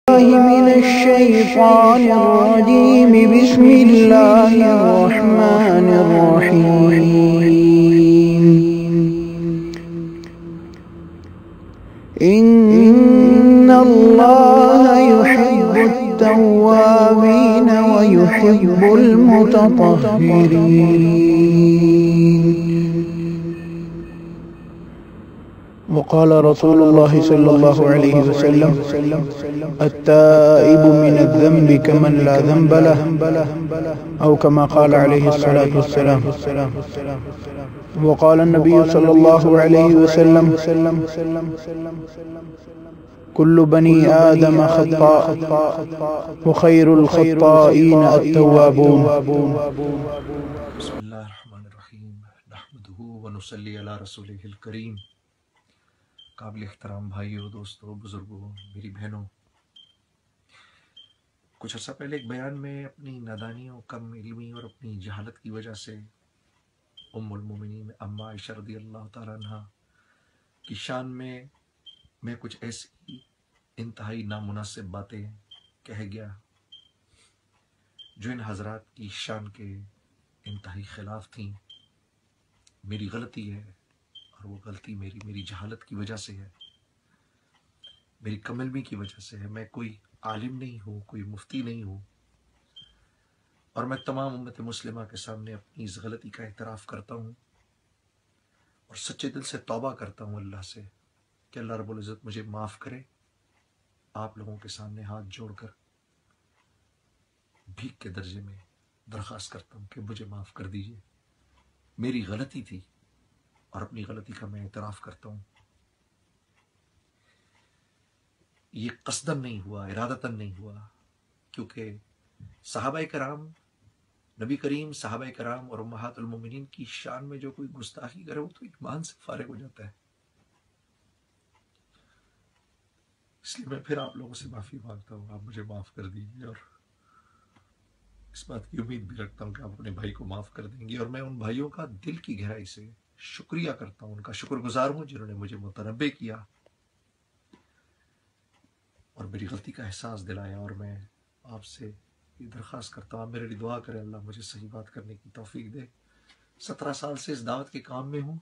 من الشيطان الرجيم. بسم الله الرحمن الرحيم. إن الله يحب التوابين ويحب المتطهرين. وقال رسول الله صلى الله عليه وسلم: التائب من الذنب كمن لا ذنب له، أو كما قال عليه الصلاة والسلام. وقال النبي صلى الله عليه وسلم: كل بني آدم خطاء وخير الخطائين التوابون. بسم اللہ الرحمن الرحیم. نحمده ونصلی علی رسولہ الکریم. قابل احترام بھائیوں، دوستوں، بزرگوں، میری بہنوں، کچھ عرصہ پہلے ایک بیان میں اپنی نادانیوں، کم علمی اور اپنی جہالت کی وجہ سے ام المومنین اما عائشہ رضی اللہ تعالیٰ عنہ کی شان میں کچھ ایسی انتہائی نامناسب باتیں کہہ گیا جو ان حضرات کی شان کے انتہائی خلاف تھیں. میری غلطی ہے، اور وہ غلطی میری جہالت کی وجہ سے ہے، میری کم علمی کی وجہ سے ہے. میں کوئی عالم نہیں ہوں، کوئی مفتی نہیں ہوں، اور میں تمام امت مسلمہ کے سامنے اپنی اس غلطی کا اعتراف کرتا ہوں اور سچے دل سے توبہ کرتا ہوں اللہ سے کہ اللہ رب العزت مجھے معاف کرے. آپ لوگوں کے سامنے ہاتھ جوڑ کر بھیک کے درجے میں درخواست کرتا ہوں کہ مجھے معاف کر دیجئے. میری غلطی تھی اور اپنی غلطی کا میں اعتراف کرتا ہوں. یہ قصدن نہیں ہوا، ارادتاً نہیں ہوا، کیونکہ صحابہ کرام، نبی کریم، صحابہ کرام اور امہات المومنین کی شان میں جو کوئی گستاخی کرے وہ تو ایمان سے فارغ ہو جاتا ہے. اس لیے میں پھر آپ لوگوں سے معافی مانگتا ہوں، آپ مجھے معاف کر دیجیے، اور اس بات کی امید بھی رکھتا ہوں کہ آپ اپنے بھائی کو معاف کر دیں گے. اور میں ان بھائیوں کا دل کی گہرائی سے شکریہ کرتا ہوں، ان کا شکر گزار ہوں جنہوں نے مجھے متنبہ کیا اور میری غلطی کا احساس دلایا. اور میں آپ سے یہ درخواست کرتا ہوں، آپ میرے لیے دعا کریں، اللہ مجھے صحیح بات کرنے کی توفیق دے. 17 سال سے اس دعوت کے کام میں ہوں،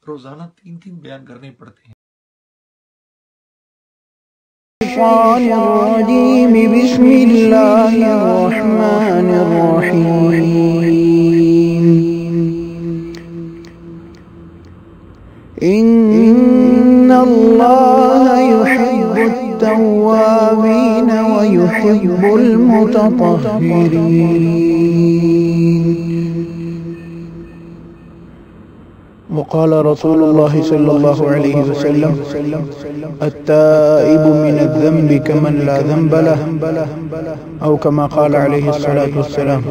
روزانہ 3 بیان کرنے پڑتے ہیں. الشيطان الرجيم. بسم الله الرحمن الرحيم. إن الله يحب التوابين ويحب المتطهرين. وقال رسول الله صلى الله عليه وسلم: التائب من الذنب كمن لا ذنب له، أو كما قال عليه الصلاة والسلام.